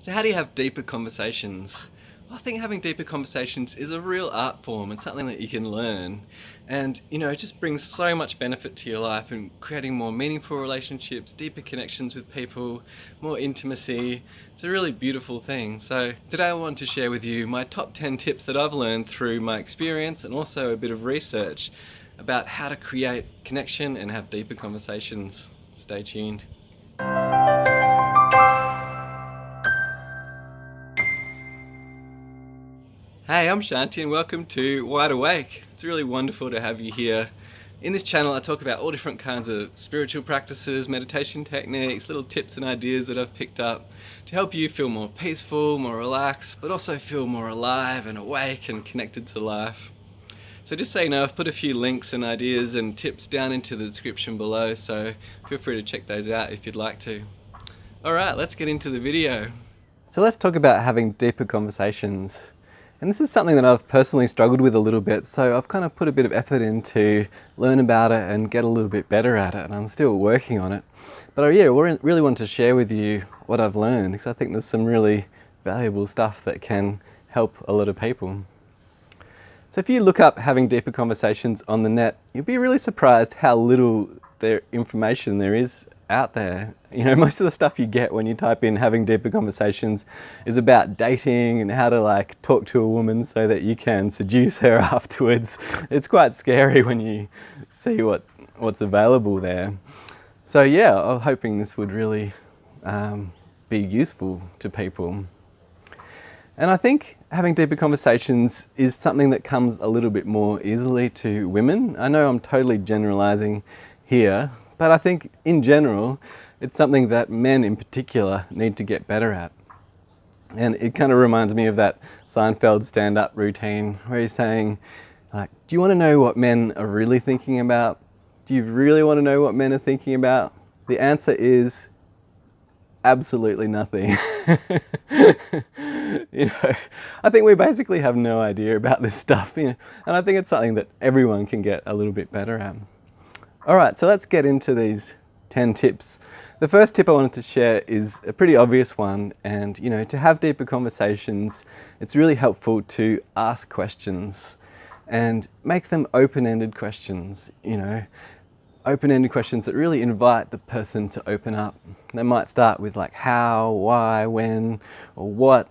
So how do you have deeper conversations? Well, I think having deeper conversations is a real art form and something that you can learn. And, it just brings so much benefit to your life and creating more meaningful relationships, deeper connections with people, more intimacy. It's a really beautiful thing. So today I want to share with you my top 10 tips that I've learned through my experience and also a bit of research about how to create connection and have deeper conversations. Stay tuned. Hey, I'm Shanti and welcome to Wide Awake. It's really wonderful to have you here. In this channel I talk about all different kinds of spiritual practices, meditation techniques, little tips and ideas that I've picked up to help you feel more peaceful, more relaxed, but also feel more alive and awake and connected to life. So just so you know, I've put a few links and ideas and tips down into the description below, so feel free to check those out if you'd like to. Alright, let's get into the video. So let's talk about having deeper conversations. And this is something that I've personally struggled with a little bit, so I've kind of put a bit of effort in to learn about it and get a little bit better at it, and I'm still working on it. But I really want to share with you what I've learned, because I think there's some really valuable stuff that can help a lot of people. So if you look up having deeper conversations on the net, you'll be really surprised how little information there is out there. Most of the stuff you get when you type in having deeper conversations is about dating and how to talk to a woman so that you can seduce her afterwards. It's quite scary when you see what's available there. So yeah, I'm hoping this would really be useful to people. And I think having deeper conversations is something that comes a little bit more easily to women. I know I'm totally generalizing here, but I think in general, it's something that men in particular need to get better at. And it kind of reminds me of that Seinfeld stand-up routine where he's saying, do you want to know what men are really thinking about? Do you really want to know what men are thinking about? The answer is absolutely nothing. I think we basically have no idea about this stuff, and I think it's something that everyone can get a little bit better at. Alright, so let's get into these 10 tips. The first tip I wanted to share is a pretty obvious one, and to have deeper conversations, it's really helpful to ask questions and make them open-ended questions, open-ended questions that really invite the person to open up. They might start with how, why, when, or what.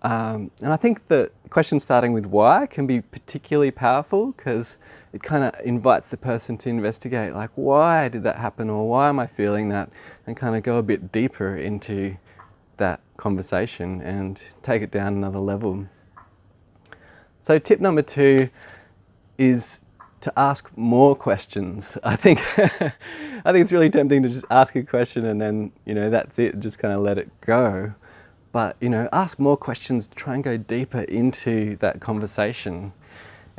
And I think the question starting with why can be particularly powerful because it kind of invites the person to investigate, why did that happen, or why am I feeling that, and kind of go a bit deeper into that conversation and take it down another level. So tip number 2 is to ask more questions. I think it's really tempting to just ask a question and then that's it, just kind of let it go. But ask more questions, try and go deeper into that conversation.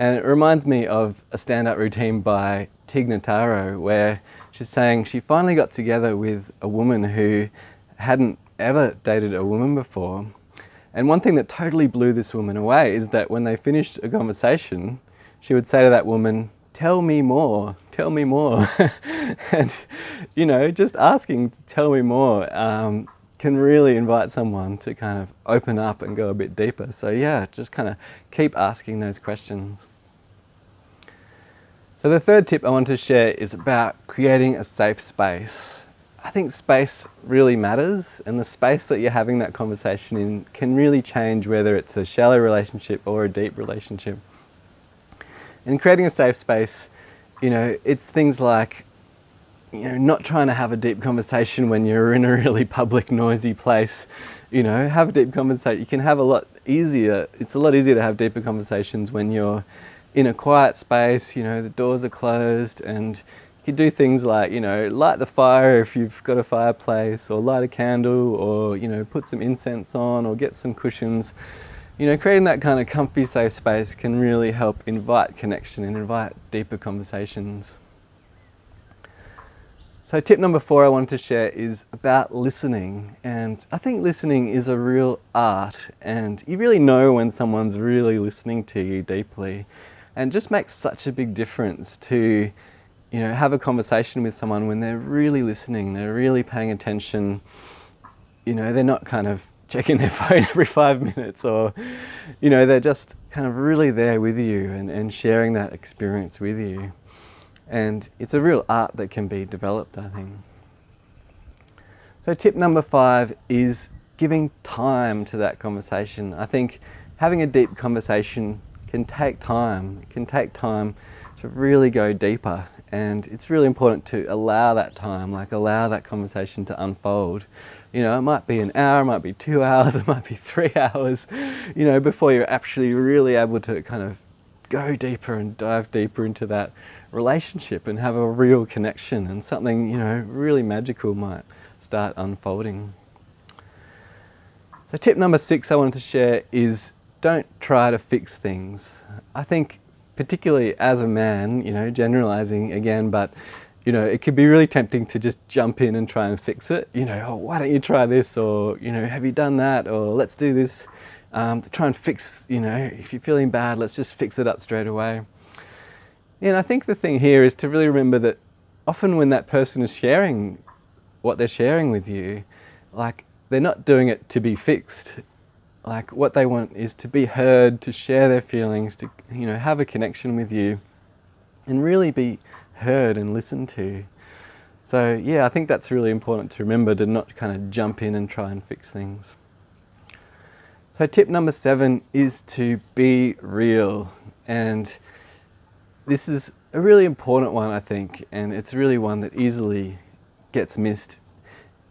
And it reminds me of a stand-up routine by Tig Nataro where she's saying she finally got together with a woman who hadn't ever dated a woman before. And one thing that totally blew this woman away is that when they finished a conversation, she would say to that woman, "Tell me more, tell me more." And just asking to tell me more can really invite someone to kind of open up and go a bit deeper. So yeah, just kind of keep asking those questions. So the third tip I want to share is about creating a safe space. I think space really matters, and the space that you're having that conversation in can really change whether it's a shallow relationship or a deep relationship. And creating a safe space, it's things like not trying to have a deep conversation when you're in a really public, noisy place. Have a deep conversation. You can have it's a lot easier to have deeper conversations when you're in a quiet space, the doors are closed, and you can do things like, light the fire if you've got a fireplace, or light a candle, or, put some incense on, or get some cushions. Creating that kind of comfy, safe space can really help invite connection and invite deeper conversations. So tip number 4 I wanted to share is about listening. And I think listening is a real art, and you really know when someone's really listening to you deeply. And it just makes such a big difference to, have a conversation with someone when they're really listening, they're really paying attention. They're not kind of checking their phone every 5 minutes, or, you know, they're just kind of really there with you and sharing that experience with you. And it's a real art that can be developed, I think. So tip number 5 is giving time to that conversation. I think having a deep conversation can take time. It can take time to really go deeper, and it's really important to allow that time, like allow that conversation to unfold. You know, it might be an hour, it might be 2 hours, it might be 3 hours, you know, before you're actually really able to kind of go deeper and dive deeper into that relationship and have a real connection, and something, you know, really magical might start unfolding. So tip number 6 I wanted to share is don't try to fix things. I think particularly as a man, you know, generalizing again, but you know, it could be really tempting to just jump in and try and fix it. You know, oh, why don't you try this? Or, you know, have you done that? Or let's do this. Try and fix, you know, if you're feeling bad, let's just fix it up straight away. And I think the thing here is to really remember that often when that person is sharing what they're sharing with you, like, they're not doing it to be fixed. Like, what they want is to be heard, to share their feelings, to, you know, have a connection with you and really be heard and listened to. So yeah, I think that's really important to remember, to not kind of jump in and try and fix things. So tip number 7 is to be real. And this is a really important one, I think, and it's really one that easily gets missed,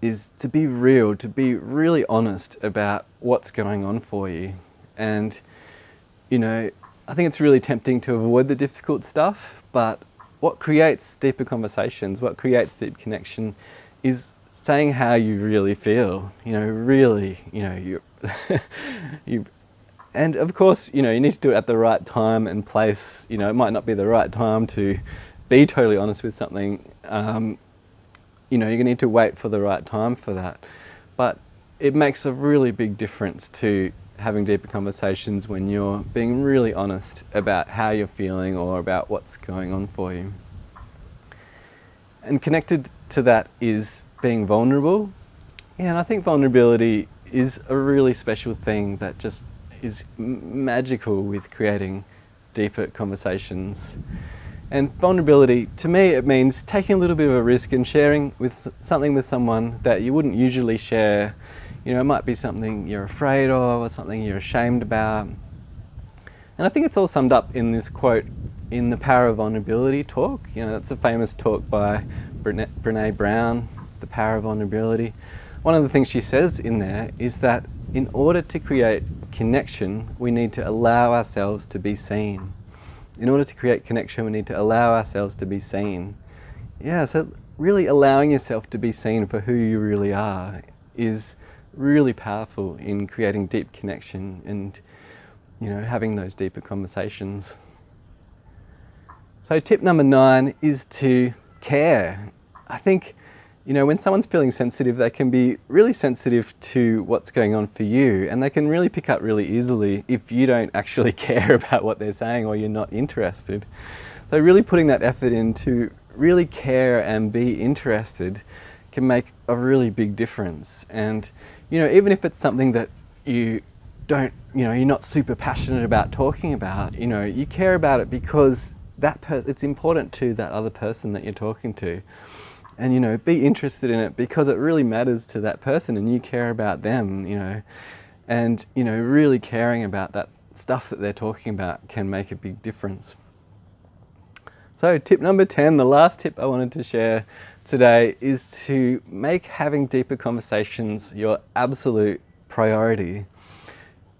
is to be real, to be really honest about what's going on for you. And, you know, I think it's really tempting to avoid the difficult stuff, but what creates deeper conversations, what creates deep connection, is saying how you really feel. You know, really, you know, you and of course, you know, you need to do it at the right time and place. You know, it might not be the right time to be totally honest with something. You know, you need to wait for the right time for that. But it makes a really big difference to having deeper conversations when you're being really honest about how you're feeling or about what's going on for you. And connected to that is being vulnerable. Yeah, and I think vulnerability is a really special thing that just is magical with creating deeper conversations. And vulnerability, to me, it means taking a little bit of a risk and sharing with something with someone that you wouldn't usually share. You know, it might be something you're afraid of or something you're ashamed about. And I think it's all summed up in this quote in The Power of Vulnerability talk. You know, that's a famous talk by Brené Brown, The Power of Vulnerability. One of the things she says in there is that in order to create connection, we need to allow ourselves to be seen. In order to create connection, we need to allow ourselves to be seen. Yeah, so really allowing yourself to be seen for who you really are is really powerful in creating deep connection and, you know, having those deeper conversations. So tip number 9 is to care. I think, you know, when someone's feeling sensitive, they can be really sensitive to what's going on for you, and they can really pick up really easily if you don't actually care about what they're saying or you're not interested. So really putting that effort in to really care and be interested can make a really big difference. And, you know, even if it's something that you don't, you know, you're not super passionate about talking about, you know, you care about it because it's important to that other person that you're talking to. And, you know, be interested in it because it really matters to that person and you care about them, you know. And, you know, really caring about that stuff that they're talking about can make a big difference. So tip number 10, the last tip I wanted to share today, is to make having deeper conversations your absolute priority.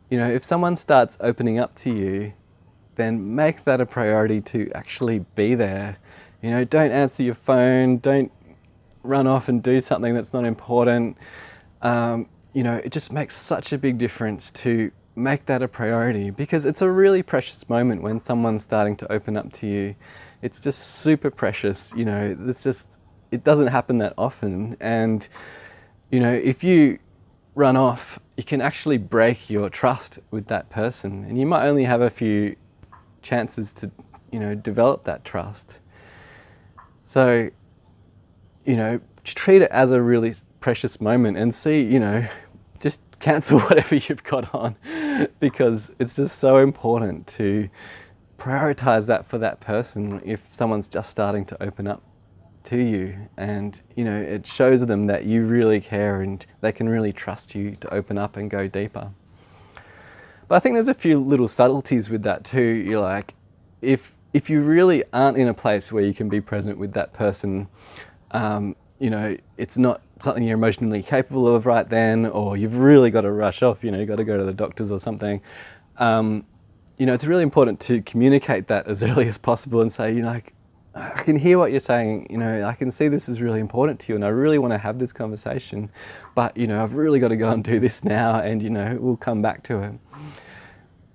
You know, if someone starts opening up to you, then make that a priority to actually be there. You know, don't answer your phone, don't run off and do something that's not important. You know, it just makes such a big difference to make that a priority, because it's a really precious moment when someone's starting to open up to you. It's just super precious, you know, it doesn't happen that often. And, you know, if you run off, you can actually break your trust with that person, and you might only have a few chances to, you know, develop that trust. So, you know, treat it as a really precious moment and see, you know, just cancel whatever you've got on, because it's just so important to prioritize that for that person if someone's just starting to open up to you, and you know, it shows them that you really care and they can really trust you to open up and go deeper. But I think there's a few little subtleties with that too. You're like, if you really aren't in a place where you can be present with that person, you know, it's not something you're emotionally capable of right then, or you've really got to rush off, you know, you've got to go to the doctors or something. You know, it's really important to communicate that as early as possible and say, you know, like, I can hear what you're saying, you know, I can see this is really important to you and I really want to have this conversation, but, you know, I've really got to go and do this now, and, you know, we'll come back to it.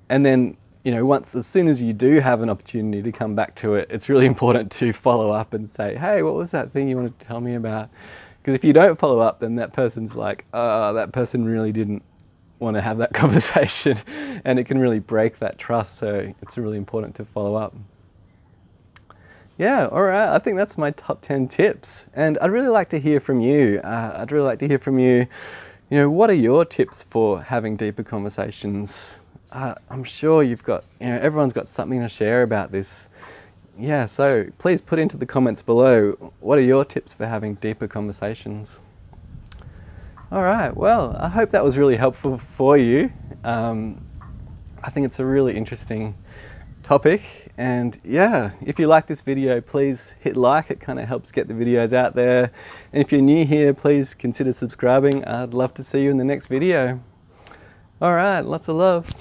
And then, you know, as soon as you do have an opportunity to come back to it, it's really important to follow up and say, hey, what was that thing you wanted to tell me about? Because if you don't follow up, then that person's like, oh, that person really didn't want to have that conversation, and it can really break that trust. So it's really important to follow up. Yeah, all right, I think that's my top 10 tips. And I'd really like to hear from you. You know, what are your tips for having deeper conversations? I'm sure you've got, you know, everyone's got something to share about this. Yeah, so please put into the comments below, what are your tips for having deeper conversations? All right, well, I hope that was really helpful for you. I think it's a really interesting topic, and yeah, if you like this video, please hit like. It kind of helps get the videos out there. And if you're new here, please consider subscribing. I'd love to see you in the next video. All right, lots of love.